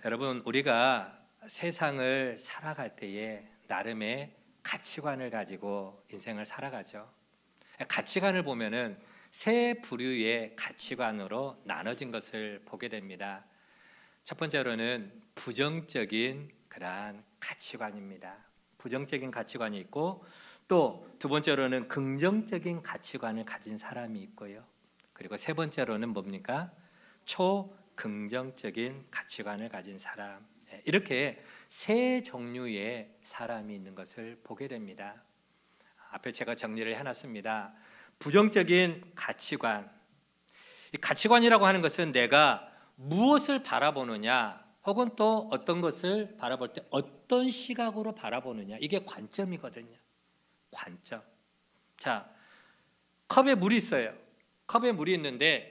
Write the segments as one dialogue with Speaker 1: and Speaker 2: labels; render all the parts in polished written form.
Speaker 1: 여러분, 우리가 세상을 살아갈 때에 나름의 가치관을 가지고 인생을 살아가죠. 가치관을 보면은 세 부류의 가치관으로 나눠진 것을 보게 됩니다. 첫 번째로는 부정적인 그러한 가치관입니다. 부정적인 가치관이 있고, 또 두 번째로는 긍정적인 가치관을 가진 사람이 있고요. 그리고 세 번째로는 뭡니까? 초긍정적인 가치관을 가진 사람. 이렇게 세 종류의 사람이 있는 것을 보게 됩니다. 앞에 제가 정리를 해놨습니다. 부정적인 가치관. 이 가치관이라고 하는 것은 내가 무엇을 바라보느냐, 혹은 또 어떤 것을 바라볼 때 어떤 시각으로 바라보느냐, 이게 관점이거든요. 관점. 자, 컵에 물이 있어요. 컵에 물이 있는데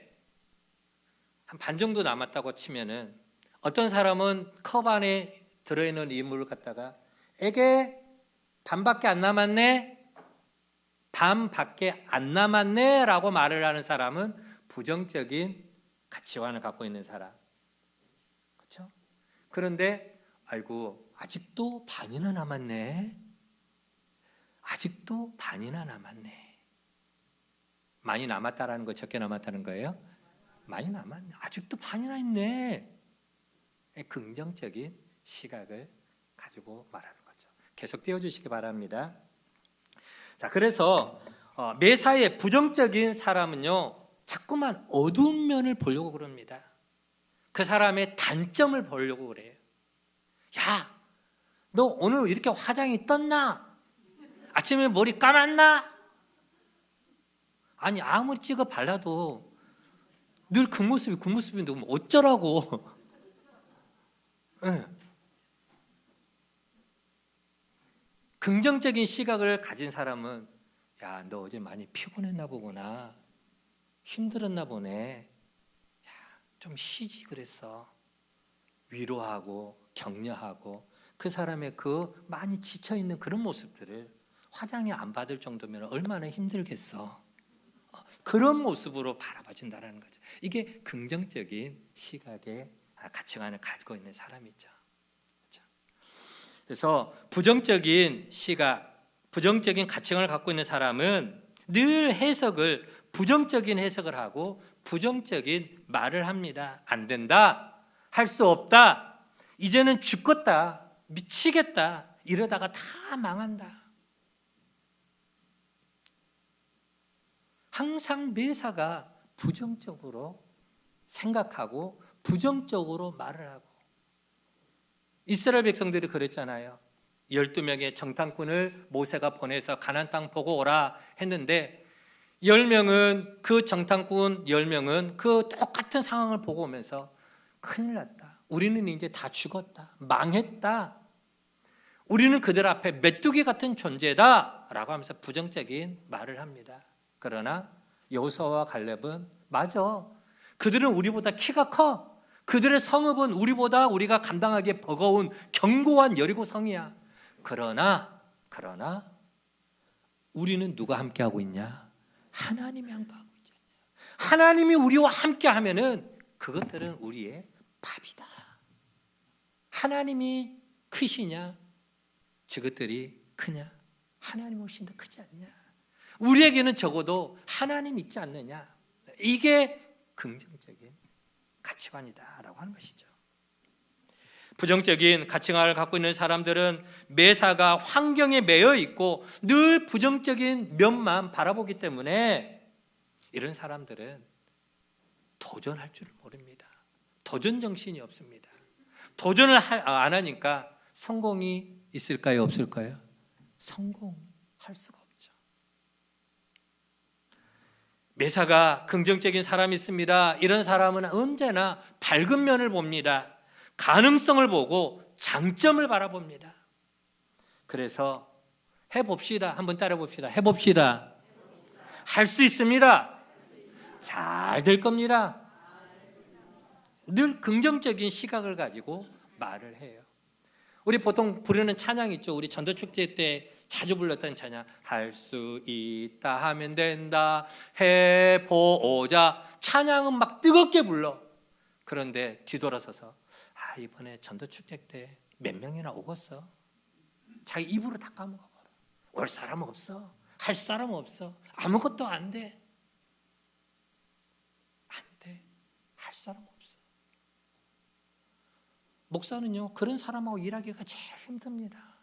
Speaker 1: 한 반 정도 남았다고 치면은 어떤 사람은 컵 안에 들어있는 이 물을 갖다가 에게 반밖에 안 남았네, 반밖에 안 남았네 라고 말을 하는 사람은 부정적인 가치관을 갖고 있는 사람. 그렇죠? 그런데 아이고, 아직도 반이나 남았네. 아직도 반이나 남았네. 많이 남았다라는 거, 적게 남았다는 거예요? 많이 남았네. 아직도 반이나 있네. 긍정적인 시각을 가지고 말하는 거죠. 계속 띄워주시기 바랍니다. 자, 그래서 매사에 부정적인 사람은요, 자꾸만 어두운 면을 보려고 그럽니다. 그 사람의 단점을 보려고 그래요. 야, 너 오늘 이렇게 화장이 떴나? 아침에 머리 감았나? 아니, 아무리 찍어 발라도 늘 그 모습인데 어쩌라고. 네. 긍정적인 시각을 가진 사람은 야, 너 어제 많이 피곤했나 보구나. 힘들었나 보네. 야, 좀 쉬지 그랬어. 위로하고 격려하고 그 사람의 그 많이 지쳐있는 그런 모습들을 화장이 안 받을 정도면 얼마나 힘들겠어. 그런 모습으로 바라봐 준다는 거죠. 이게 긍정적인 시각의 가치관을 가지고 있는 사람이죠. 그렇죠? 그래서 부정적인 시각, 부정적인 가치관을 갖고 있는 사람은 늘 부정적인 해석을 하고 부정적인 말을 합니다. 안 된다, 할 수 없다, 이제는 죽겠다, 미치겠다, 이러다가 다 망한다. 항상 매사가 부정적으로 생각하고 부정적으로 말을 하고, 이스라엘 백성들이 그랬잖아요. 12명의 정탐꾼을 모세가 보내서 가나안 땅 보고 오라 했는데 10명은 그 정탐꾼 10명은 그 똑같은 상황을 보고 오면서 큰일 났다, 우리는 이제 다 죽었다, 망했다, 우리는 그들 앞에 메뚜기 같은 존재다 라고 하면서 부정적인 말을 합니다. 그러나 여호수아와 갈렙은 맞아, 그들은 우리보다 키가 커, 그들의 성읍은 우리가 감당하기에 버거운 견고한 여리고 성이야. 그러나 우리는 누가 함께하고 있냐? 하나님이 함께하고 있잖냐. 하나님이 우리와 함께하면은 그것들은 우리의 밥이다. 하나님이 크시냐? 저것들이 크냐? 하나님 훨씬 더 크지 않냐? 우리에게는 적어도 하나님 있지 않느냐? 이게 긍정적인 가치관이다라고 하는 것이죠. 부정적인 가치관을 갖고 있는 사람들은 매사가 환경에 매여 있고 늘 부정적인 면만 바라보기 때문에 이런 사람들은 도전할 줄을 모릅니다. 도전 정신이 없습니다. 도전을 안 하니까 성공이 있을까요, 없을까요? 성공할 수가 없죠. 매사가 긍정적인 사람이 있습니다. 이런 사람은 언제나 밝은 면을 봅니다. 가능성을 보고 장점을 바라봅니다. 그래서 해봅시다. 한번 따라봅시다. 해봅시다. 할 수 있습니다. 잘 될 겁니다. 늘 긍정적인 시각을 가지고 말을 해요. 우리 보통 부르는 찬양 있죠. 우리 전도축제 때 자주 불렀던 찬양, 할 수 있다 하면 된다, 해보자. 찬양은 막 뜨겁게 불러. 그런데 뒤돌아서서 이번에 전도축제 때 몇 명이나 오겠어? 자기 입으로 다 까먹어버려. 올 사람 없어. 할 사람 없어. 아무것도 안 돼. 안 돼. 할 사람 없어. 목사는요, 그런 사람하고 일하기가 제일 힘듭니다.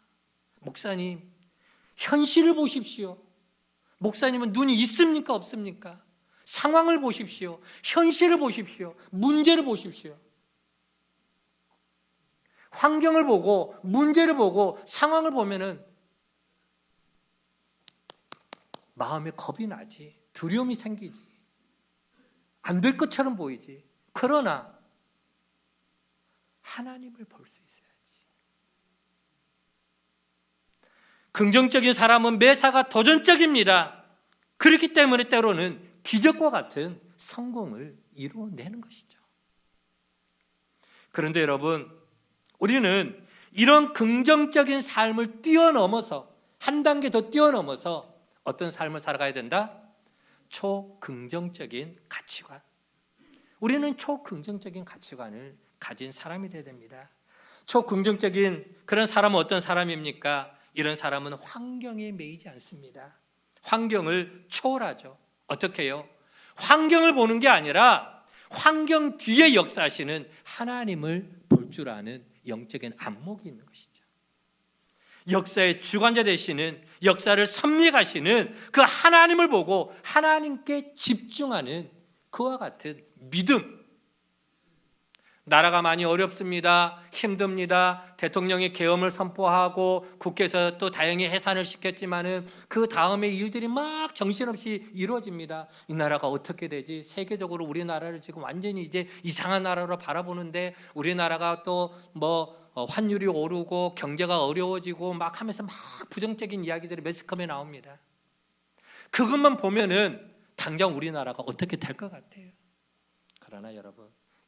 Speaker 1: 목사님, 현실을 보십시오. 목사님은 눈이 있습니까? 없습니까? 상황을 보십시오. 현실을 보십시오. 문제를 보십시오. 환경을 보고 문제를 보고 상황을 보면은 마음에 겁이 나지. 두려움이 생기지. 안 될 것처럼 보이지. 그러나 하나님을 볼 수 있어야지. 긍정적인 사람은 매사가 도전적입니다. 그렇기 때문에 때로는 기적과 같은 성공을 이루어내는 것이죠. 그런데 여러분, 우리는 이런 긍정적인 삶을 뛰어넘어서 한 단계 더 뛰어넘어서 어떤 삶을 살아가야 된다? 초긍정적인 가치관. 우리는 초긍정적인 가치관을 가진 사람이 되어야 됩니다. 초긍정적인 그런 사람은 어떤 사람입니까? 이런 사람은 환경에 매이지 않습니다. 환경을 초월하죠. 어떻게 해요? 환경을 보는 게 아니라 환경 뒤에 역사하시는 하나님을 볼 줄 아는 영적인 안목이 있는 것이죠. 역사의 주관자 되시는, 역사를 섭리하시는 그 하나님을 보고 하나님께 집중하는 그와 같은 믿음. 나라가 많이 어렵습니다. 힘듭니다. 대통령이 계엄을 선포하고 국회에서 또 다행히 해산을 시켰지만은 그 다음에 일들이 막 정신없이 이루어집니다. 이 나라가 어떻게 되지? 세계적으로 우리나라를 지금 완전히 이제 이상한 나라로 바라보는데 우리나라가 또 환율이 오르고 경제가 어려워지고 막 하면서 막 부정적인 이야기들이 매스컴에 나옵니다. 그것만 보면은 당장 우리나라가 어떻게 될 것 같아요. 그러나 여러분,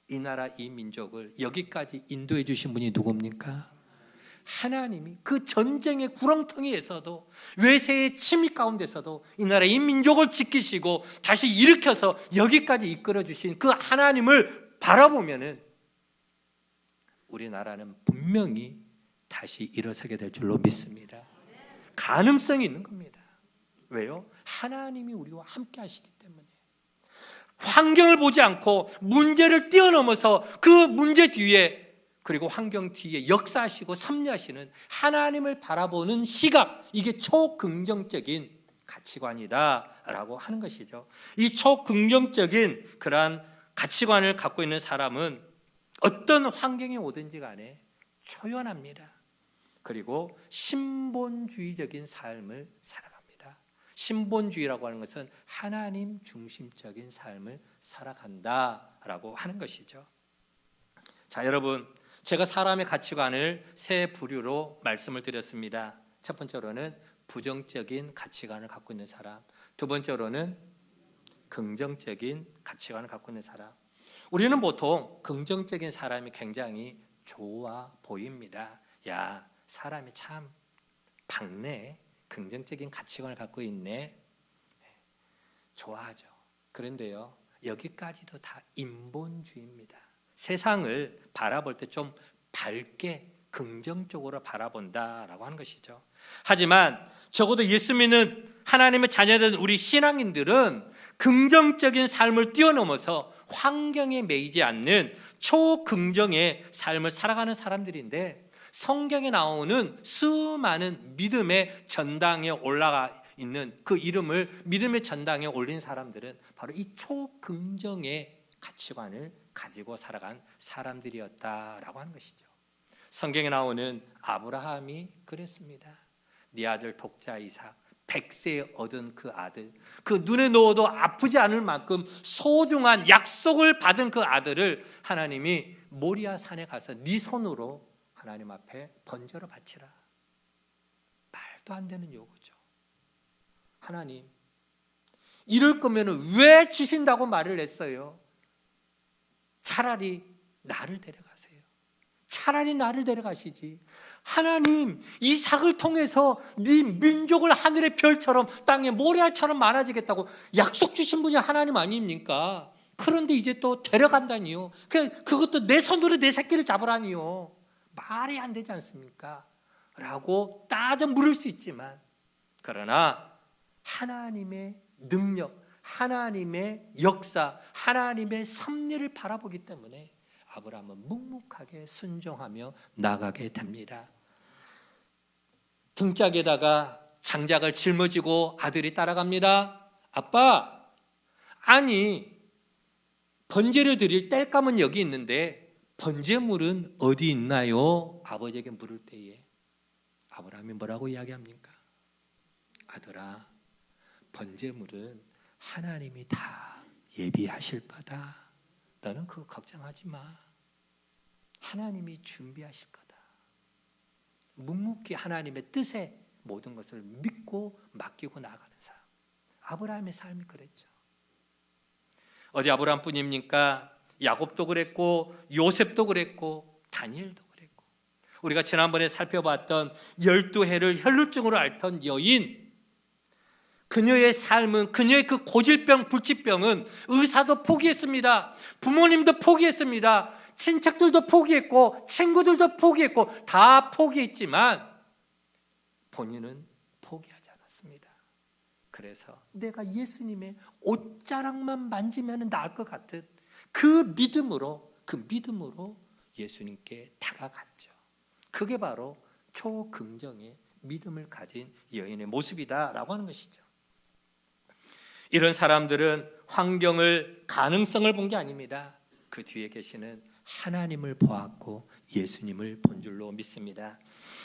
Speaker 1: 이 나라 이 민족을 여기까지 인도해 주신 분이 누굽니까? 하나님이 그 전쟁의 구렁텅이에서도 외세의 침입 가운데서도 이 나라 이 민족을 지키시고 다시 일으켜서 여기까지 이끌어 주신 그 하나님을 바라보면은 우리나라는 분명히 다시 일어서게 될 줄로 믿습니다. 가능성이 있는 겁니다. 왜요? 하나님이 우리와 함께 하시기 때문에. 환경을 보지 않고 문제를 뛰어넘어서 그 문제 뒤에, 그리고 환경 뒤에 역사하시고 섭리하시는 하나님을 바라보는 시각, 이게 초긍정적인 가치관이다라고 하는 것이죠. 이 초긍정적인 그러한 가치관을 갖고 있는 사람은 어떤 환경이 오든지 간에 초연합니다. 그리고 신본주의적인 삶을 살아갑니다. 신본주의라고 하는 것은 하나님 중심적인 삶을 살아간다라고 하는 것이죠. 자, 여러분, 제가 사람의 가치관을 세 부류로 말씀을 드렸습니다. 첫 번째로는 부정적인 가치관을 갖고 있는 사람, 두 번째로는 긍정적인 가치관을 갖고 있는 사람. 우리는 보통 긍정적인 사람이 굉장히 좋아 보입니다. 야, 사람이 참 밝네, 긍정적인 가치관을 갖고 있네, 좋아하죠. 그런데요, 여기까지도 다 인본주의입니다. 세상을 바라볼 때 좀 밝게 긍정적으로 바라본다라고 하는 것이죠. 하지만 적어도 예수 믿는 하나님의 자녀된 우리 신앙인들은 긍정적인 삶을 뛰어넘어서 환경에 매이지 않는 초긍정의 삶을 살아가는 사람들인데, 성경에 나오는 수많은 믿음의 전당에 올라가 있는 그 이름을 믿음의 전당에 올린 사람들은 바로 이 초긍정의 가치관을 가지고 살아간 사람들이었다라고 하는 것이죠. 성경에 나오는 아브라함이 그랬습니다. 네 아들 독자 이삭, 100세에 얻은 그 아들, 그 눈에 넣어도 아프지 않을 만큼 소중한 약속을 받은 그 아들을 하나님이 모리아 산에 가서 네 손으로 하나님 앞에 번제로 바치라. 말도 안 되는 요구죠. 하나님, 이럴 거면 왜 주신다고 말을 했어요? 차라리 나를 데려가세요. 차라리 나를 데려가시지. 하나님, 이삭을 통해서 네 민족을 하늘의 별처럼 땅의 모래알처럼 많아지겠다고 약속 주신 분이 하나님 아닙니까? 그런데 이제 또 데려간다니요. 그것도 내 손으로 내 새끼를 잡으라니요. 말이 안 되지 않습니까? 라고 따져 물을 수 있지만, 그러나 하나님의 능력, 하나님의 역사, 하나님의 섭리를 바라보기 때문에 아브라함은 묵묵하게 순종하며 나가게 됩니다. 등짝에다가 장작을 짊어지고 아들이 따라갑니다. 아빠, 아니 번제를 드릴 땔감은 여기 있는데 번제물은 어디 있나요? 아버지에게 물을 때에 아브라함이 뭐라고 이야기합니까? 아들아, 번제물은 하나님이 다 예비하실 거다. 너는 그거 걱정하지 마. 하나님이 준비하실 거다. 묵묵히 하나님의 뜻에 모든 것을 믿고 맡기고 나아가는 삶. 아브라함의 삶이 그랬죠. 어디 아브라함뿐입니까? 야곱도 그랬고 요셉도 그랬고 다니엘도 그랬고, 우리가 지난번에 살펴봤던 12해를 혈루증으로 앓던 여인, 그녀의 삶은, 그녀의 그 고질병, 불치병은 의사도 포기했습니다. 부모님도 포기했습니다. 친척들도 포기했고 친구들도 포기했고 다 포기했지만 본인은 포기하지 않았습니다. 그래서 내가 예수님의 옷자락만 만지면 나을 것 같은 그 믿음으로 예수님께 다가갔죠. 그게 바로 초긍정의 믿음을 가진 여인의 모습이다라고 하는 것이죠. 이런 사람들은 환경을, 가능성을 본 게 아닙니다. 그 뒤에 계시는 하나님을 보았고 예수님을 본 줄로 믿습니다.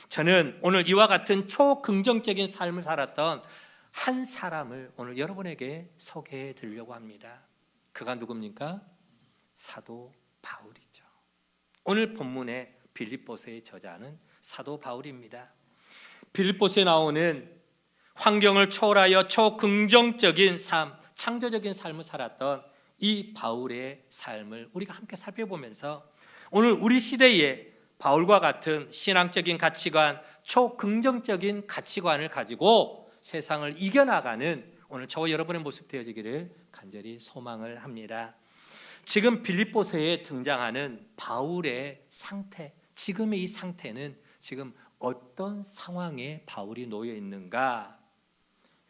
Speaker 1: 저는 오늘 이와 같은 초긍정적인 삶을 살았던 한 사람을 오늘 여러분에게 소개해 드리려고 합니다. 그가 누굽니까? 사도 바울이죠. 오늘 본문의 빌립보서의 저자는 사도 바울입니다. 빌립보서에 나오는 환경을 초월하여 초긍정적인 삶, 창조적인 삶을 살았던 이 바울의 삶을 우리가 함께 살펴보면서 오늘 우리 시대에 바울과 같은 신앙적인 가치관, 초긍정적인 가치관을 가지고 세상을 이겨나가는 오늘 저와 여러분의 모습 되어지기를 간절히 소망을 합니다. 지금 빌립보서에 등장하는 바울의 상태, 지금의 이 상태는 지금 어떤 상황에 바울이 놓여 있는가?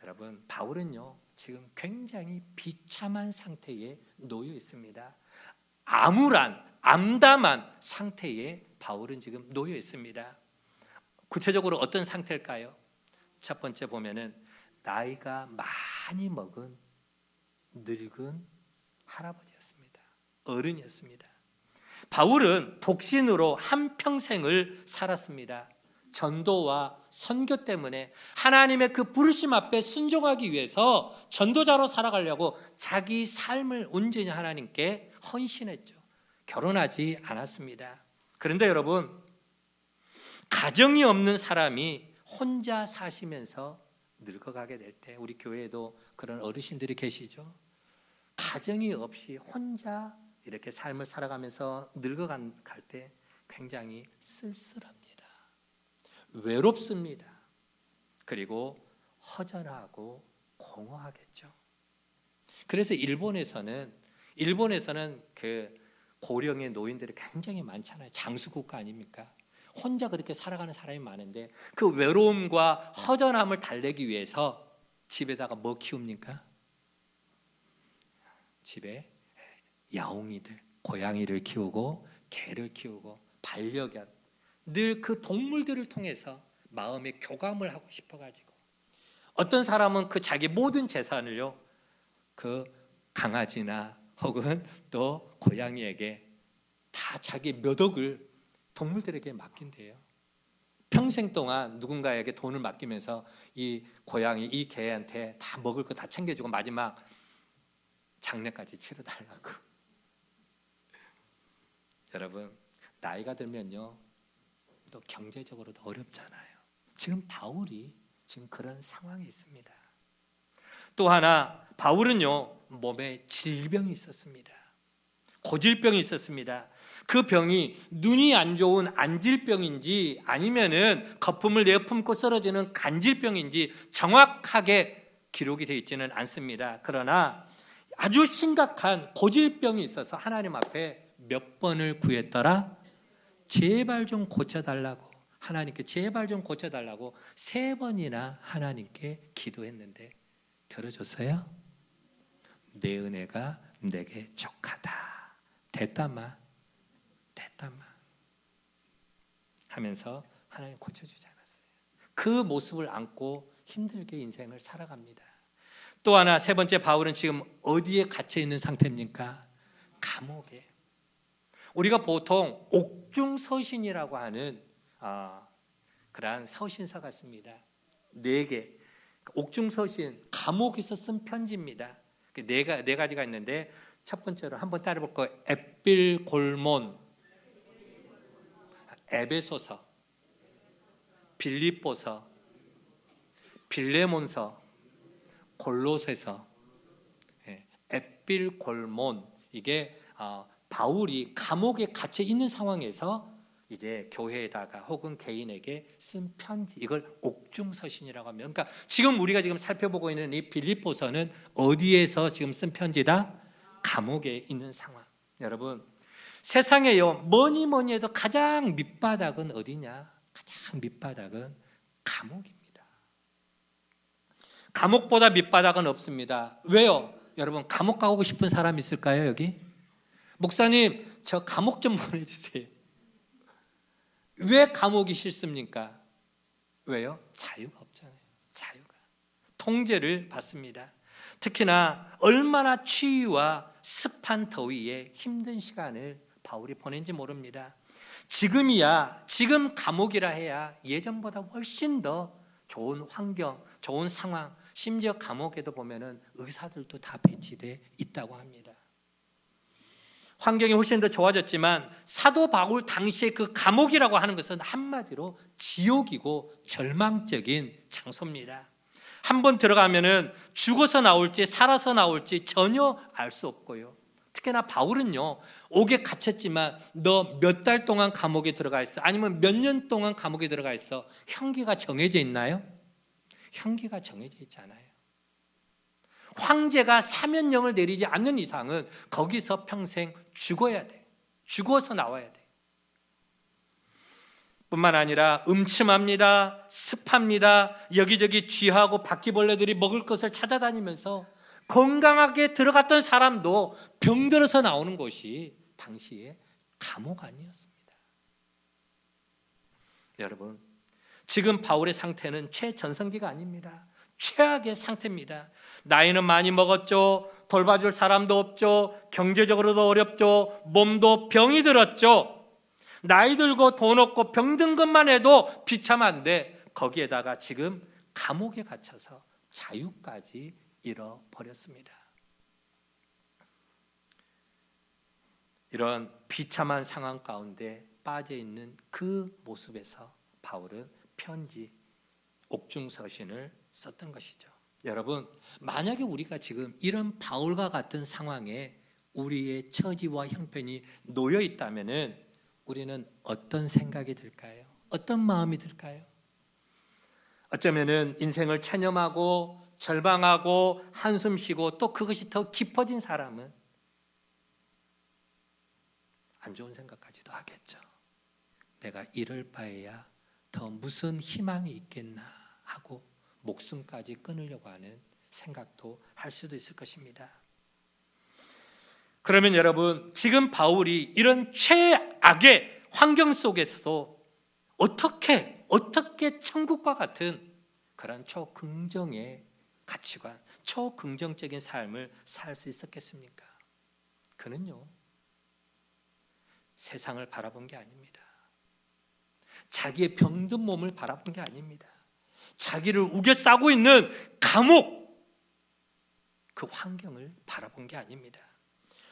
Speaker 1: 여러분, 바울은요 지금 굉장히 비참한 상태에 놓여 있습니다. 암담한 상태에 바울은 지금 놓여 있습니다. 구체적으로 어떤 상태일까요? 첫 번째 보면은 나이가 많이 먹은 늙은 할아버지였습니다. 어른이었습니다. 바울은 독신으로 한평생을 살았습니다. 전도와 선교 때문에 하나님의 그 부르심 앞에 순종하기 위해서 전도자로 살아가려고 자기 삶을 온전히 하나님께 헌신했죠. 결혼하지 않았습니다. 그런데 여러분, 가정이 없는 사람이 혼자 사시면서 늙어가게 될 때, 우리 교회에도 그런 어르신들이 계시죠. 가정이 없이 혼자 이렇게 삶을 살아가면서 늙어갈 때 굉장히 쓸쓸합니다. 외롭습니다. 그리고 허전하고 공허하겠죠. 그래서 일본에서는 그 고령의 노인들이 굉장히 많잖아요. 장수국가 아닙니까? 혼자 그렇게 살아가는 사람이 많은데 그 외로움과 허전함을 달래기 위해서 집에다가 뭐 키웁니까? 집에 야옹이들, 고양이를 키우고 개를 키우고 반려견, 늘 그 동물들을 통해서 마음의 교감을 하고 싶어가지고, 어떤 사람은 그 자기 모든 재산을요 그 강아지나 혹은 또 고양이에게 다 자기 몇 억을 동물들에게 맡긴대요. 평생 동안 누군가에게 돈을 맡기면서 이 고양이, 이 개한테 다 먹을 거 다 챙겨주고 마지막 장례까지 치러달라고. 여러분, 나이가 들면요 또 경제적으로도 어렵잖아요. 지금 바울이 지금 그런 상황에 있습니다. 또 하나, 바울은요 몸에 질병이 있었습니다. 고질병이 있었습니다. 그 병이 눈이 안 좋은 안질병인지 아니면은 거품을 내어품고 쓰러지는 간질병인지 정확하게 기록이 되어 있지는 않습니다. 그러나 아주 심각한 고질병이 있어서 하나님 앞에 몇 번을 구했더라? 제발 좀 고쳐달라고, 하나님께 제발 좀 고쳐달라고 3번이나 하나님께 기도했는데 들어줬어요? 내 은혜가 내게 족하다, 됐다마 하면서 하나님 고쳐주지 않았어요. 그 모습을 안고 힘들게 인생을 살아갑니다. 또 하나, 3번째, 바울은 지금 어디에 갇혀 있는 상태입니까? 감옥에. 우리가 보통 옥중서신이라고 하는 그러한 서신서 같습니다. 4개. 옥중서신, 감옥에서 쓴 편지입니다. 네 가지가 있는데, 첫 번째로 한번 따라볼 거예요. 에필골몬, 에베소서, 빌립보서, 빌레몬서, 골로새서. 에필골몬, 이게 바울이 감옥에 갇혀 있는 상황에서 이제 교회에다가 혹은 개인에게 쓴 편지, 이걸 옥중서신이라고 합니다. 그러니까 지금 우리가 지금 살펴보고 있는 이 빌립보서는 어디에서 지금 쓴 편지다? 감옥에 있는 상황. 여러분, 세상에요, 뭐니 해도 가장 밑바닥은 어디냐? 가장 밑바닥은 감옥입니다. 감옥보다 밑바닥은 없습니다. 왜요? 여러분, 감옥 가고 싶은 사람 있을까요, 여기? 목사님, 저 감옥 좀 보내주세요. 왜 감옥이 싫습니까? 왜요? 자유가 없잖아요. 자유가. 통제를 받습니다. 특히나 얼마나 추위와 습한 더위에 힘든 시간을 바울이 보낸지 모릅니다. 지금 감옥이라 해야 예전보다 훨씬 더 좋은 환경, 좋은 상황, 심지어 감옥에도 보면은 의사들도 다 배치되어 있다고 합니다. 환경이 훨씬 더 좋아졌지만 사도 바울 당시에 그 감옥이라고 하는 것은 한마디로 지옥이고 절망적인 장소입니다. 한번 들어가면은 죽어서 나올지 살아서 나올지 전혀 알 수 없고요. 특히나 바울은요, 옥에 갇혔지만 너 몇 달 동안 감옥에 들어가 있어, 아니면 몇 년 동안 감옥에 들어가 있어, 형기가 정해져 있나요? 형기가 정해져 있지 않아요. 황제가 사면령을 내리지 않는 이상은 거기서 평생 죽어야 돼. 죽어서 나와야 돼. 뿐만 아니라 음침합니다. 습합니다. 여기저기 쥐하고 바퀴벌레들이 먹을 것을 찾아다니면서 건강하게 들어갔던 사람도 병들어서 나오는 곳이 당시에 감옥 아니었습니다. 여러분, 지금 바울의 상태는 최전성기가 아닙니다. 최악의 상태입니다. 나이는 많이 먹었죠. 돌봐줄 사람도 없죠. 경제적으로도 어렵죠. 몸도 병이 들었죠. 나이 들고 돈 없고 병든 것만 해도 비참한데 거기에다가 지금 감옥에 갇혀서 자유까지 잃어버렸습니다. 이런 비참한 상황 가운데 빠져있는 그 모습에서 바울은 편지, 옥중서신을 썼던 것이죠. 여러분, 만약에 우리가 지금 이런 바울과 같은 상황에 우리의 처지와 형편이 놓여 있다면은 우리는 어떤 생각이 들까요? 어떤 마음이 들까요? 어쩌면은 인생을 체념하고 절망하고 한숨 쉬고 또 그것이 더 깊어진 사람은 안 좋은 생각까지도 하겠죠. 내가 이럴 바에야 더 무슨 희망이 있겠나 하고 목숨까지 끊으려고 하는 생각도 할 수도 있을 것입니다. 그러면 여러분, 지금 바울이 이런 최악의 환경 속에서도 어떻게 천국과 같은 그런 초긍정의 가치관, 초긍정적인 삶을 살 수 있었겠습니까? 그는요, 세상을 바라본 게 아닙니다. 자기의 병든 몸을 바라본 게 아닙니다. 자기를 우겨싸고 있는 감옥, 그 환경을 바라본 게 아닙니다.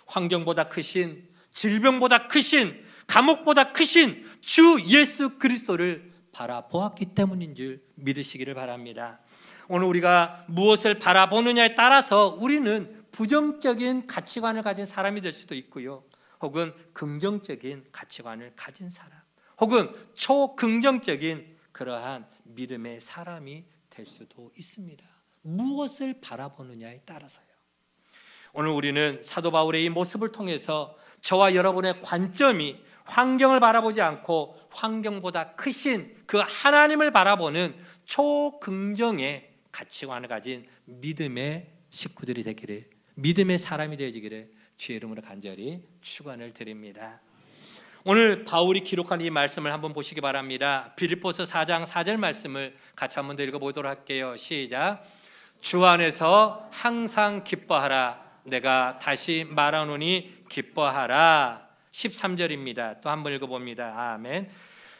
Speaker 1: 환경보다 크신, 질병보다 크신, 감옥보다 크신 주 예수 그리스도를 바라보았기 때문인 줄 믿으시기를 바랍니다. 오늘 우리가 무엇을 바라보느냐에 따라서 우리는 부정적인 가치관을 가진 사람이 될 수도 있고요, 혹은 긍정적인 가치관을 가진 사람, 혹은 초긍정적인 그러한 믿음의 사람이 될 수도 있습니다. 무엇을 바라보느냐에 따라서요. 오늘 우리는 사도 바울의 이 모습을 통해서 저와 여러분의 관점이 환경을 바라보지 않고 환경보다 크신 그 하나님을 바라보는 초긍정의 가치관을 가진 믿음의 식구들이 되기를, 믿음의 사람이 되어지기를 주의 이름으로 간절히 축원을 드립니다. 오늘 바울이 기록한 이 말씀을 한번 보시기 바랍니다. 빌립보서 4장 4절 말씀을 같이 한번 더 읽어보도록 할게요. 시작. 주 안에서 항상 기뻐하라. 내가 다시 말하노니 기뻐하라. 13절입니다. 또 한번 읽어봅니다. 아멘.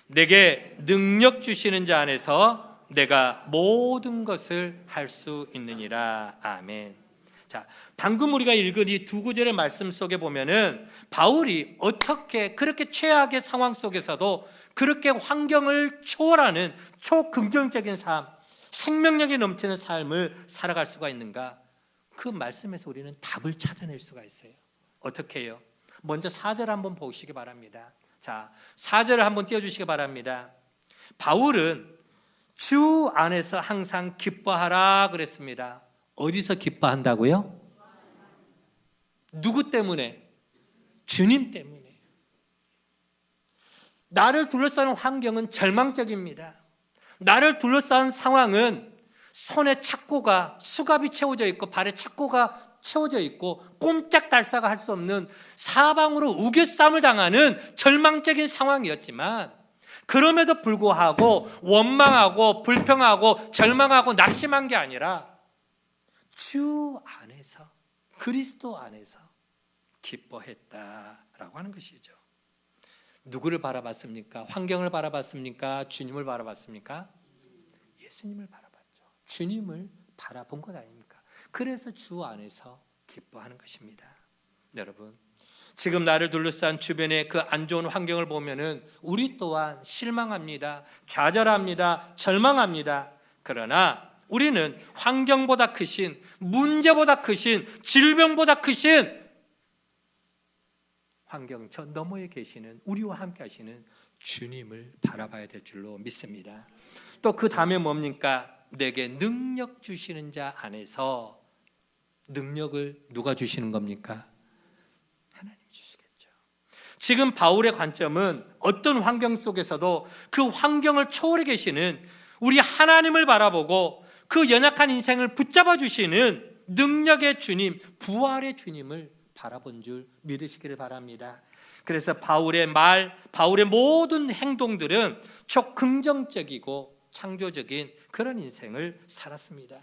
Speaker 1: 내게 능력 주시는 자 안에서 내가 모든 것을 할 수 있느니라. 아멘. 자, 방금 우리가 읽은 이 두 구절의 말씀 속에 보면은 바울이 어떻게 그렇게 최악의 상황 속에서도 그렇게 환경을 초월하는 초긍정적인 삶, 생명력이 넘치는 삶을 살아갈 수가 있는가? 그 말씀에서 우리는 답을 찾아낼 수가 있어요. 어떻게 해요? 먼저 4절 한번 보시기 바랍니다. 자, 4절을 한번 띄워주시기 바랍니다. 바울은 주 안에서 항상 기뻐하라 그랬습니다. 어디서 기뻐한다고요? 누구 때문에? 주님 때문에. 나를 둘러싸는 환경은 절망적입니다. 나를 둘러싼 상황은 손에 착고가, 수갑이 채워져 있고 발에 착고가 채워져 있고 꼼짝달싹 할 수 없는 사방으로 우겨쌈을 당하는 절망적인 상황이었지만, 그럼에도 불구하고 원망하고 불평하고 절망하고 낙심한 게 아니라 주 안에서, 그리스도 안에서 기뻐했다라고 하는 것이죠. 누구를 바라봤습니까? 환경을 바라봤습니까? 주님을 바라봤습니까? 예수님을 바라봤죠. 주님을 바라본 것 아닙니까? 그래서 주 안에서 기뻐하는 것입니다. 여러분, 지금 나를 둘러싼 주변의 그 안 좋은 환경을 보면은 우리 또한 실망합니다. 좌절합니다. 절망합니다. 그러나 우리는 환경보다 크신, 문제보다 크신, 질병보다 크신 환경 저 너머에 계시는, 우리와 함께 하시는 주님을 바라봐야 될 줄로 믿습니다. 또 그 다음에 뭡니까? 내게 능력 주시는 자 안에서, 능력을 누가 주시는 겁니까? 하나님 주시겠죠. 지금 바울의 관점은 어떤 환경 속에서도 그 환경을 초월해 계시는 우리 하나님을 바라보고 그 연약한 인생을 붙잡아 주시는 능력의 주님, 부활의 주님을 바라본 줄 믿으시기를 바랍니다. 그래서 바울의 말, 바울의 모든 행동들은 긍정적이고 창조적인 그런 인생을 살았습니다.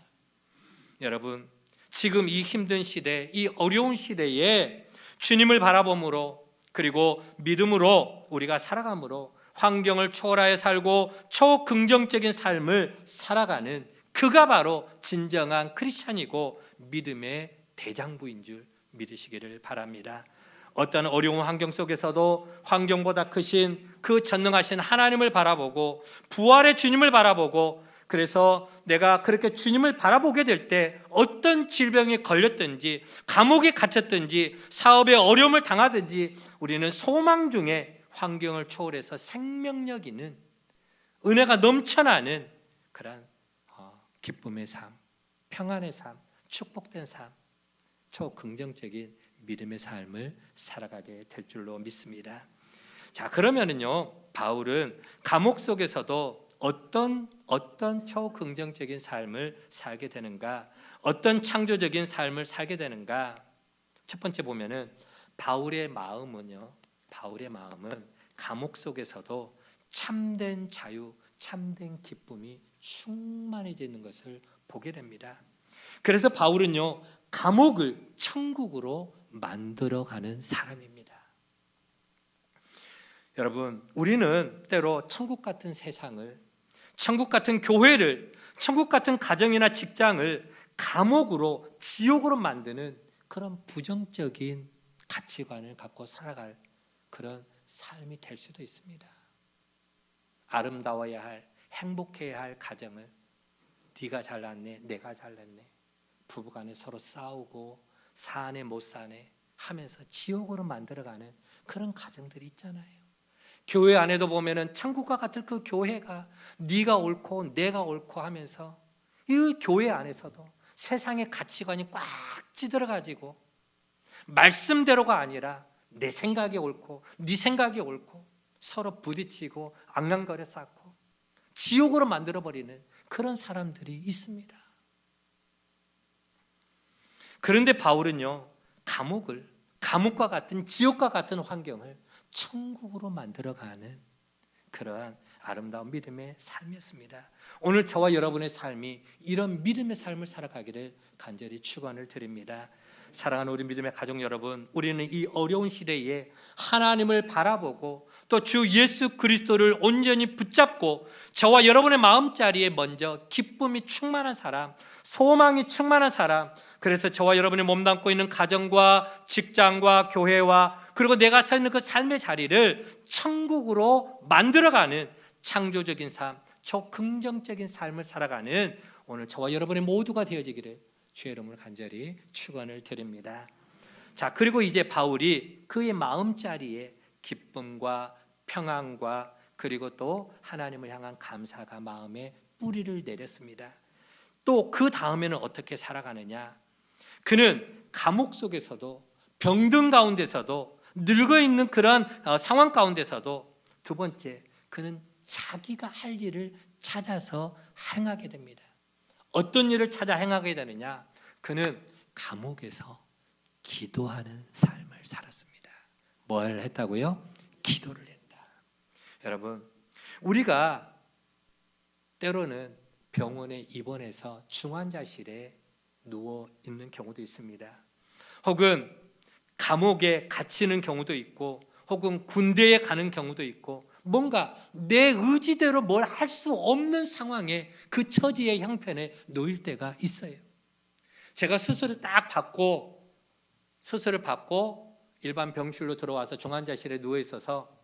Speaker 1: 여러분, 지금 이 힘든 시대, 이 어려운 시대에 주님을 바라봄으로, 그리고 믿음으로 우리가 살아감으로 환경을 초월하여 살고 초긍정적인 삶을 살아가는 그가 바로 진정한 크리스찬이고 믿음의 대장부인 줄 믿으시기를 바랍니다. 어떤 어려운 환경 속에서도 환경보다 크신 그 전능하신 하나님을 바라보고 부활의 주님을 바라보고, 그래서 내가 그렇게 주님을 바라보게 될 때 어떤 질병에 걸렸든지, 감옥에 갇혔든지, 사업에 어려움을 당하든지 우리는 소망 중에 환경을 초월해서 생명력 있는, 은혜가 넘쳐나는 그런 기쁨의 삶, 평안의 삶, 축복된 삶, 초긍정적인 믿음의 삶을 살아가게 될 줄로 믿습니다. 자, 그러면은요, 바울은 감옥 속에서도 어떤 초긍정적인 삶을 살게 되는가, 어떤 창조적인 삶을 살게 되는가? 첫 번째 보면은 바울의 마음은 감옥 속에서도 참된 자유, 참된 기쁨이 충만해져 있는 것을 보게 됩니다. 그래서 바울은요, 감옥을 천국으로 만들어가는 사람입니다. 여러분, 우리는 때로 천국 같은 세상을, 천국 같은 교회를, 천국 같은 가정이나 직장을 감옥으로, 지옥으로 만드는 그런 부정적인 가치관을 갖고 살아갈 그런 삶이 될 수도 있습니다. 아름다워야 할, 행복해야 할 가정을 네가 잘났네, 내가 잘났네, 부부간에 서로 싸우고 사네 못 사네 하면서 지옥으로 만들어가는 그런 가정들이 있잖아요. 교회 안에도 보면은 천국과 같은 그 교회가 네가 옳고 내가 옳고 하면서 이 교회 안에서도 세상의 가치관이 꽉 찌들어가지고 말씀대로가 아니라 내 생각이 옳고 네 생각이 옳고 서로 부딪히고 앙앙거려 쌓고 지옥으로 만들어버리는 그런 사람들이 있습니다. 그런데 바울은요, 감옥과 같은 지옥과 같은 환경을 천국으로 만들어가는 그러한 아름다운 믿음의 삶이었습니다. 오늘 저와 여러분의 삶이 이런 믿음의 삶을 살아가기를 간절히 축원을 드립니다. 사랑하는 우리 믿음의 가족 여러분, 우리는 이 어려운 시대에 하나님을 바라보고 또 주 예수 그리스도를 온전히 붙잡고 저와 여러분의 마음자리에 먼저 기쁨이 충만한 사람, 소망이 충만한 사람, 그래서 저와 여러분이 몸담고 있는 가정과 직장과 교회와 그리고 내가 서 있는 그 삶의 자리를 천국으로 만들어가는 창조적인 삶, 초긍정적인 삶을 살아가는 오늘 저와 여러분의 모두가 되어지기를 주의 이름으로 간절히 축원을 드립니다. 자, 그리고 이제 바울이 그의 마음자리에 기쁨과 평안과 그리고 또 하나님을 향한 감사가 마음에 뿌리를 내렸습니다. 또 그 다음에는 어떻게 살아가느냐? 그는 감옥 속에서도 병든 가운데서도 늙어 있는 그런 상황 가운데서도 두 번째, 그는 자기가 할 일을 찾아서 행하게 됩니다. 어떤 일을 찾아 행하게 되느냐? 그는 감옥에서 기도하는 삶을 살았습니다. 뭘 했다고요? 기도를 했다. 여러분, 우리가 때로는 병원에 입원해서 중환자실에 누워 있는 경우도 있습니다. 혹은 감옥에 갇히는 경우도 있고, 혹은 군대에 가는 경우도 있고, 뭔가 내 의지대로 뭘 할 수 없는 상황에 그 처지의 형편에 놓일 때가 있어요. 제가 수술을 받고 일반 병실로 들어와서 중환자실에 누워 있어서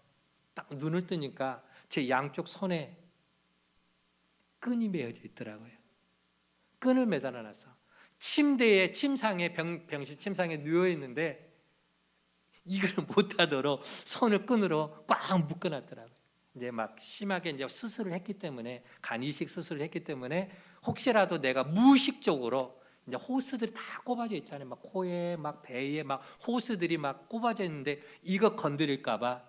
Speaker 1: 딱 눈을 뜨니까 제 양쪽 손에 끈이 매어져 있더라고요. 끈을 매달아 놔서 침대에 병실 침상에 누워 있는데 이걸 못하도록 손을 끈으로 꽉 묶어놨더라고요. 이제 막 심하게 이제 수술을 했기 때문에, 간 이식 수술을 했기 때문에 혹시라도 내가 무의식적으로 이제 호스들이 다 꼽아져 있잖아요. 막 코에 막 배에 막 호스들이 막 꼽아져 있는데 이거 건드릴까봐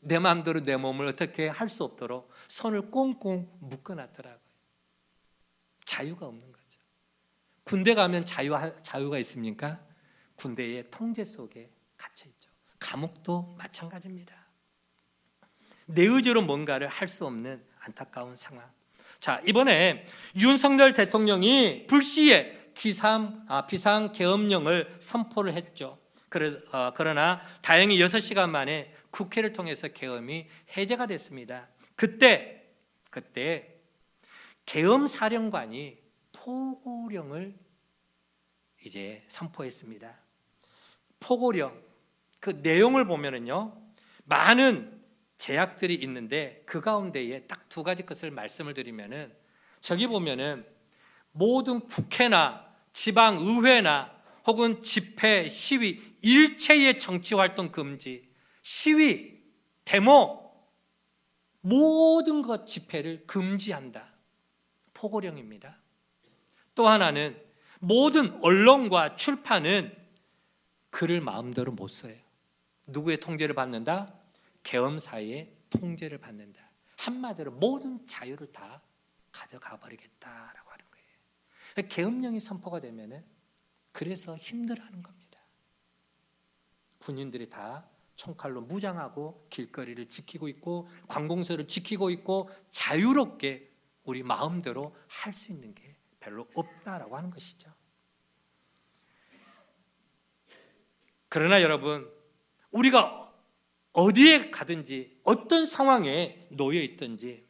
Speaker 1: 내 마음대로 내 몸을 어떻게 할 수 없도록 손을 꽁꽁 묶어놨더라고요. 자유가 없는 거죠. 군대 가면 자유가 있습니까? 군대의 통제 속에 갇혀 있죠. 감옥도 마찬가지입니다. 내 의지로 뭔가를 할 수 없는 안타까운 상황. 자, 이번에 윤석열 대통령이 불시에 비상계엄령을 선포를 했죠. 그러나 다행히 6시간 만에 국회를 통해서 계엄이 해제가 됐습니다. 그때 계엄사령관이 포고령을 이제 선포했습니다. 포고령, 그 내용을 보면은요, 많은 제약들이 있는데 그 가운데에 딱 두 가지 것을 말씀을 드리면은, 저기 보면은 모든 국회나 지방의회나 혹은 집회, 시위, 일체의 정치활동 금지, 시위, 데모, 모든 것 집회를 금지한다. 포고령입니다. 또 하나는 모든 언론과 출판은 글을 마음대로 못 써요. 누구의 통제를 받는다? 계엄사의 통제를 받는다. 한마디로 모든 자유를 다 가져가 버리겠다라고 하는 거예요. 계엄령이 선포가 되면은 그래서 힘들어하는 겁니다. 군인들이 다 총칼로 무장하고 길거리를 지키고 있고 관공서를 지키고 있고 자유롭게 우리 마음대로 할 수 있는 게 별로 없다라고 하는 것이죠. 그러나 여러분, 우리가 어디에 가든지 어떤 상황에 놓여 있든지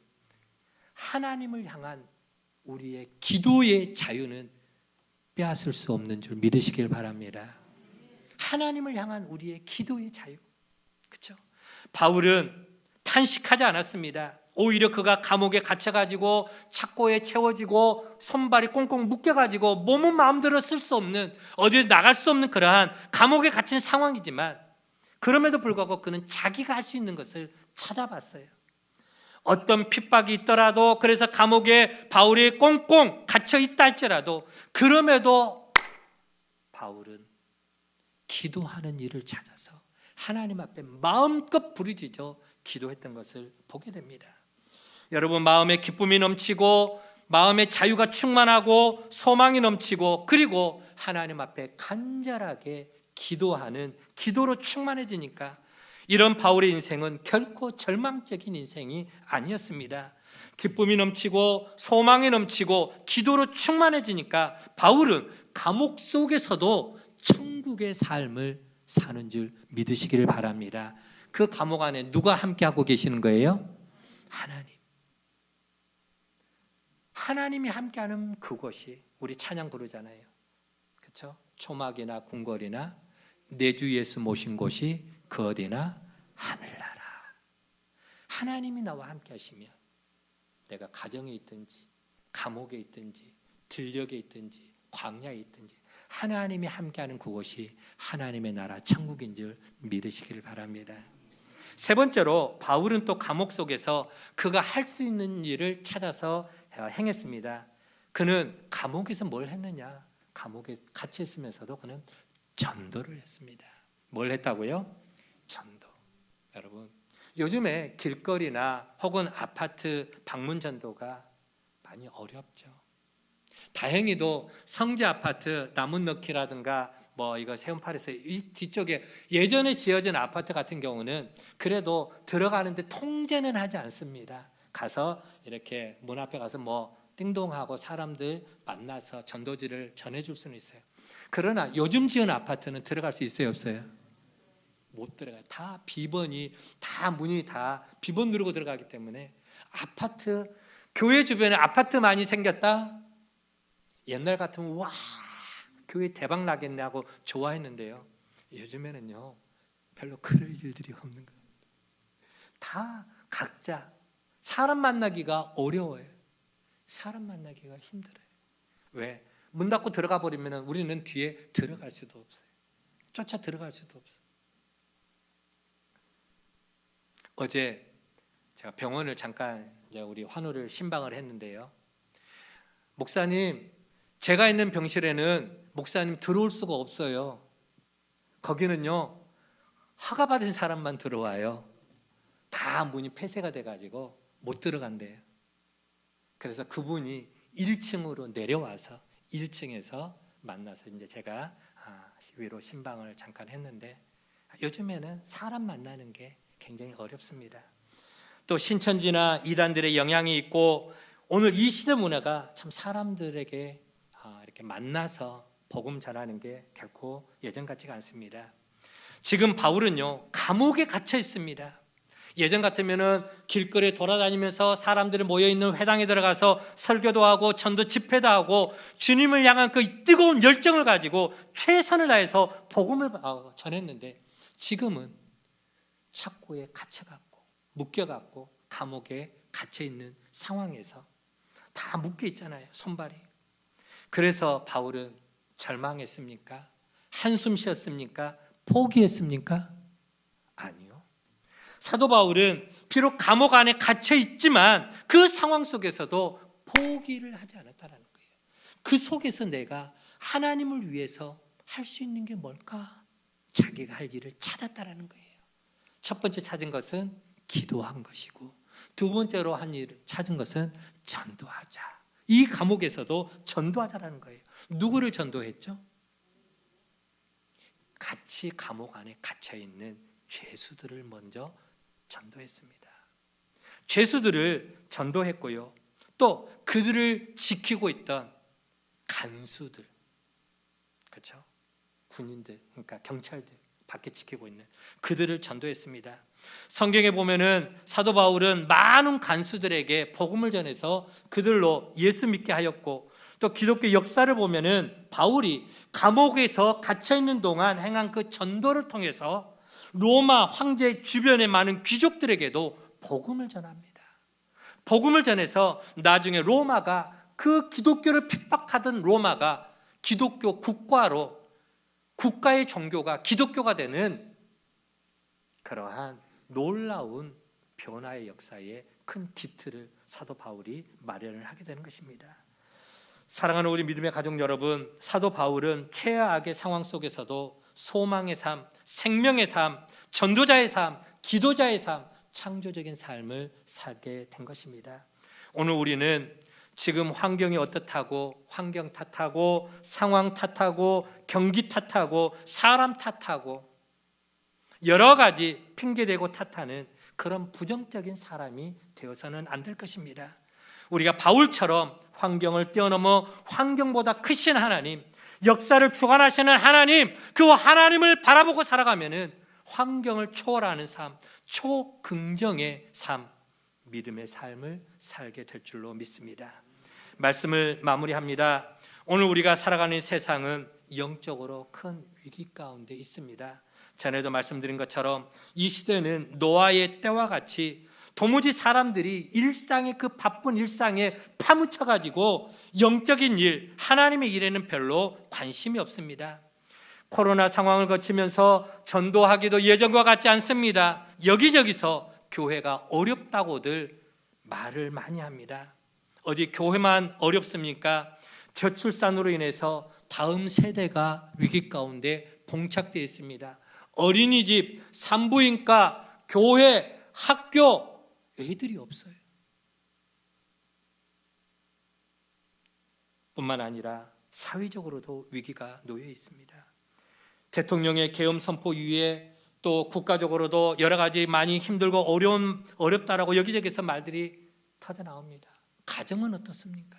Speaker 1: 하나님을 향한 우리의 기도의 자유는 빼앗을 수 없는 줄 믿으시길 바랍니다. 하나님을 향한 우리의 기도의 자유, 그렇죠? 바울은 탄식하지 않았습니다. 오히려 그가 감옥에 갇혀가지고 착고에 채워지고 손발이 꽁꽁 묶여가지고 몸은 마음대로 쓸 수 없는, 어디에 나갈 수 없는 그러한 감옥에 갇힌 상황이지만 그럼에도 불구하고 그는 자기가 할 수 있는 것을 찾아봤어요. 어떤 핍박이 있더라도, 그래서 감옥에 바울이 꽁꽁 갇혀 있다 할지라도, 그럼에도 바울은 기도하는 일을 찾아서 하나님 앞에 마음껏 부르짖어 기도했던 것을 보게 됩니다. 여러분, 마음에 기쁨이 넘치고 마음에 자유가 충만하고 소망이 넘치고 그리고 하나님 앞에 간절하게 기도하는 기도로 충만해지니까 이런 바울의 인생은 결코 절망적인 인생이 아니었습니다. 기쁨이 넘치고 소망이 넘치고 기도로 충만해지니까 바울은 감옥 속에서도 천국의 삶을 사는 줄 믿으시기를 바랍니다. 그 감옥 안에 누가 함께하고 계시는 거예요? 하나님. 하나님이 함께하는 그곳이, 우리 찬양 부르잖아요. 그렇죠? 초막이나 궁궐이나 내 주 예수 모신 곳이 그 어디나 하늘나라. 하나님이 나와 함께 하시면 내가 가정에 있든지 감옥에 있든지 들녘에 있든지 광야에 있든지 하나님이 함께하는 그곳이 하나님의 나라 천국인 줄 믿으시기를 바랍니다. 세 번째로 바울은 또 감옥 속에서 그가 할 수 있는 일을 찾아서 행했습니다. 그는 감옥에서 뭘 했느냐? 감옥에 갇혀 있으면서도 그는 전도를 했습니다. 뭘 했다고요? 전도. 여러분, 요즘에 길거리나 혹은 아파트 방문 전도가 많이 어렵죠. 다행히도 성지 아파트 나무 넣기라든가 이거 세운팔에서 이 뒤쪽에 예전에 지어진 아파트 같은 경우는 그래도 들어가는데 통제는 하지 않습니다. 가서 이렇게 문 앞에 가서 띵동하고 사람들 만나서 전도지를 전해줄 수는 있어요. 그러나 요즘 지은 아파트는 들어갈 수 있어요, 없어요? 못 들어가요. 다 비번이, 다 문이 다 비번 누르고 들어가기 때문에 아파트, 교회 주변에 아파트 많이 생겼다? 옛날 같으면 와, 교회 대박 나겠네 하고 좋아했는데요. 요즘에는요, 별로 그럴 일들이 없는 거예요. 다 각자 사람 만나기가 어려워요. 사람 만나기가 힘들어요. 왜? 문 닫고 들어가 버리면 우리는 뒤에 들어갈 수도 없어요. 쫓아 들어갈 수도 없어요. 어제 제가 병원을 잠깐 이제 우리 환우를 신방을 했는데요. 목사님, 제가 있는 병실에는 목사님 들어올 수가 없어요. 거기는요, 허가 받은 사람만 들어와요. 다 문이 폐쇄가 돼가지고 못 들어간대요. 그래서 그분이 1층으로 내려와서 1층에서 만나서 이제 제가 위로 신방을 잠깐 했는데 요즘에는 사람 만나는 게 굉장히 어렵습니다. 또 신천지나 이단들의 영향이 있고 오늘 이 시대 문화가 참 사람들에게 이렇게 만나서 복음 전하는 게 결코 예전 같지가 않습니다. 지금 바울은요, 감옥에 갇혀 있습니다. 예전 같으면은 길거리에 돌아다니면서 사람들이 모여있는 회당에 들어가서 설교도 하고 전도 집회도 하고 주님을 향한 그 뜨거운 열정을 가지고 최선을 다해서 복음을 전했는데 지금은 착고에 갇혀갖고 묶여갖고 감옥에 갇혀있는 상황에서 다 묶여 있잖아요, 손발이. 그래서 바울은 절망했습니까? 한숨 쉬었습니까? 포기했습니까? 아니요. 사도 바울은 비록 감옥 안에 갇혀 있지만 그 상황 속에서도 포기를 하지 않았다는 거예요. 그 속에서 내가 하나님을 위해서 할 수 있는 게 뭘까? 자기가 할 일을 찾았다는 거예요. 첫 번째 찾은 것은 기도한 것이고 두 번째로 한 일을 찾은 것은 전도하자. 이 감옥에서도 전도하자라는 거예요. 누구를 전도했죠? 같이 감옥 안에 갇혀 있는 죄수들을 먼저 전도했습니다. 죄수들을 전도했고요. 또 그들을 지키고 있던 간수들, 그렇죠? 군인들, 그러니까 경찰들 밖에 지키고 있는 그들을 전도했습니다. 성경에 보면은 사도 바울은 많은 간수들에게 복음을 전해서 그들로 예수 믿게 하였고 또 기독교 역사를 보면은 바울이 감옥에서 갇혀 있는 동안 행한 그 전도를 통해서 로마 황제 주변의 많은 귀족들에게도 복음을 전합니다. 복음을 전해서 나중에 로마가 그 기독교를 핍박하던 로마가 기독교 국가로 국가의 종교가 기독교가 되는 그러한 놀라운 변화의 역사에 큰 기틀을 사도 바울이 마련을 하게 되는 것입니다. 사랑하는 우리 믿음의 가족 여러분, 사도 바울은 최악의 상황 속에서도 소망의 삶, 생명의 삶, 전도자의 삶, 기도자의 삶, 창조적인 삶을 살게 된 것입니다. 오늘 우리는 지금 환경이 어떻다고, 환경 탓하고, 상황 탓하고, 경기 탓하고, 사람 탓하고, 여러 가지 핑계대고 탓하는 그런 부정적인 사람이 되어서는 안 될 것입니다. 우리가 바울처럼 환경을 뛰어넘어 환경보다 크신 하나님, 역사를 주관하시는 하나님, 그 하나님을 바라보고 살아가면은 환경을 초월하는 삶, 초긍정의 삶, 믿음의 삶을 살게 될 줄로 믿습니다. 말씀을 마무리합니다. 오늘 우리가 살아가는 세상은 영적으로 큰 위기 가운데 있습니다. 전에도 말씀드린 것처럼 이 시대는 노아의 때와 같이 도무지 사람들이 일상의 그 바쁜 일상에 파묻혀가지고 영적인 일, 하나님의 일에는 별로 관심이 없습니다. 코로나 상황을 거치면서 전도하기도 예전과 같지 않습니다. 여기저기서 교회가 어렵다고들 말을 많이 합니다. 어디 교회만 어렵습니까? 저출산으로 인해서 다음 세대가 위기 가운데 봉착되어 있습니다. 어린이집, 산부인과, 교회, 학교, 애들이 없어요. 뿐만 아니라 사회적으로도 위기가 놓여 있습니다. 대통령의 계엄 선포 이후에 또 국가적으로도 여러 가지 많이 힘들고 어렵다라고 여기저기서 말들이 터져 나옵니다. 가정은 어떻습니까?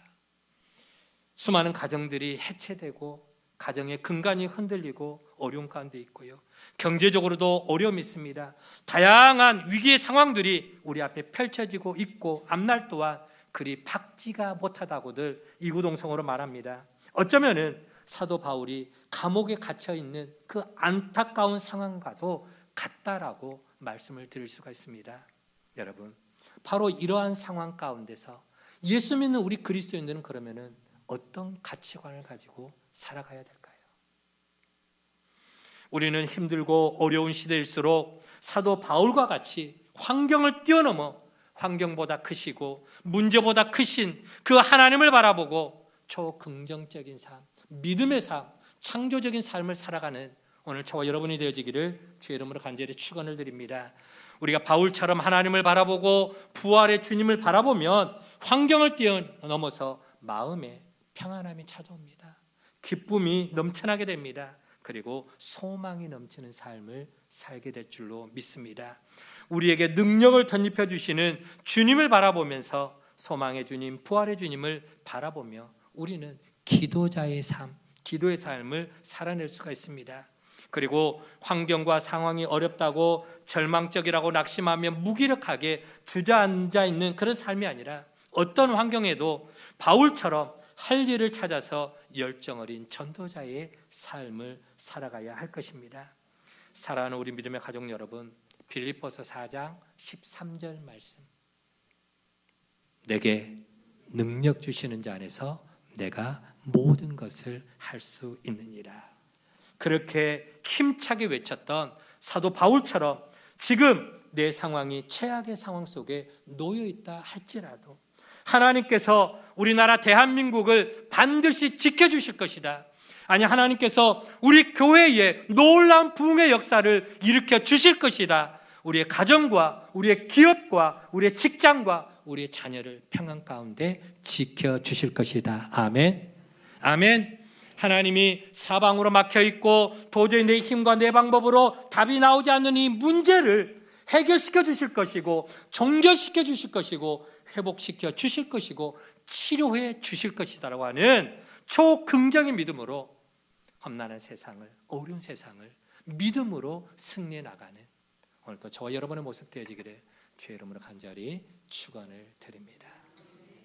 Speaker 1: 수많은 가정들이 해체되고 가정의 근간이 흔들리고 어려운 가운데 있고요. 경제적으로도 어려움이 있습니다. 다양한 위기의 상황들이 우리 앞에 펼쳐지고 있고 앞날 또한 그리 밝지가 못하다고들 이구동성으로 말합니다. 어쩌면은 사도 바울이 감옥에 갇혀 있는 그 안타까운 상황과도 같다라고 말씀을 드릴 수가 있습니다. 여러분, 바로 이러한 상황 가운데서 예수 믿는 우리 그리스도인들은 그러면은 어떤 가치관을 가지고 살아가야 될까요? 우리는 힘들고 어려운 시대일수록 사도 바울과 같이 환경을 뛰어넘어 환경보다 크시고 문제보다 크신 그 하나님을 바라보고 초긍정적인 삶, 믿음의 삶, 창조적인 삶을 살아가는 오늘 저와 여러분이 되어지기를 주의 이름으로 간절히 축원을 드립니다. 우리가 바울처럼 하나님을 바라보고 부활의 주님을 바라보면 환경을 뛰어넘어서 마음에 평안함이 찾아옵니다. 기쁨이 넘쳐나게 됩니다. 그리고 소망이 넘치는 삶을 살게 될 줄로 믿습니다. 우리에게 능력을 덧입혀 주시는 주님을 바라보면서 소망의 주님, 부활의 주님을 바라보며 우리는 기도자의 삶, 기도의 삶을 살아낼 수가 있습니다. 그리고 환경과 상황이 어렵다고 절망적이라고 낙심하며 무기력하게 주저앉아 있는 그런 삶이 아니라 어떤 환경에도 바울처럼 할 일을 찾아서 열정 어린 전도자의 삶을 살아가야 할 것입니다. 사랑하는 우리 믿음의 가족 여러분, 빌립보서 4장 13절 말씀, 내게 능력 주시는 자 안에서 내가 모든 것을 할 수 있느니라. 그렇게 힘차게 외쳤던 사도 바울처럼 지금 내 상황이 최악의 상황 속에 놓여 있다 할지라도 하나님께서 우리나라 대한민국을 반드시 지켜주실 것이다. 아니, 하나님께서 우리 교회에 놀라운 부흥의 역사를 일으켜 주실 것이다. 우리의 가정과 우리의 기업과 우리의 직장과 우리의 자녀를 평안 가운데 지켜주실 것이다. 아멘. 아멘. 하나님이 사방으로 막혀있고 도저히 내 힘과 내 방법으로 답이 나오지 않는 이 문제를 해결시켜 주실 것이고 종결시켜 주실 것이고 회복시켜 주실 것이고 치료해 주실 것이다라고 하는 초긍정의 믿음으로 험난한 세상을, 어려운 세상을 믿음으로 승리해 나가는 오늘도 저와 여러분의 모습 되어지기를 주의 이름으로 간절히 축원을 드립니다.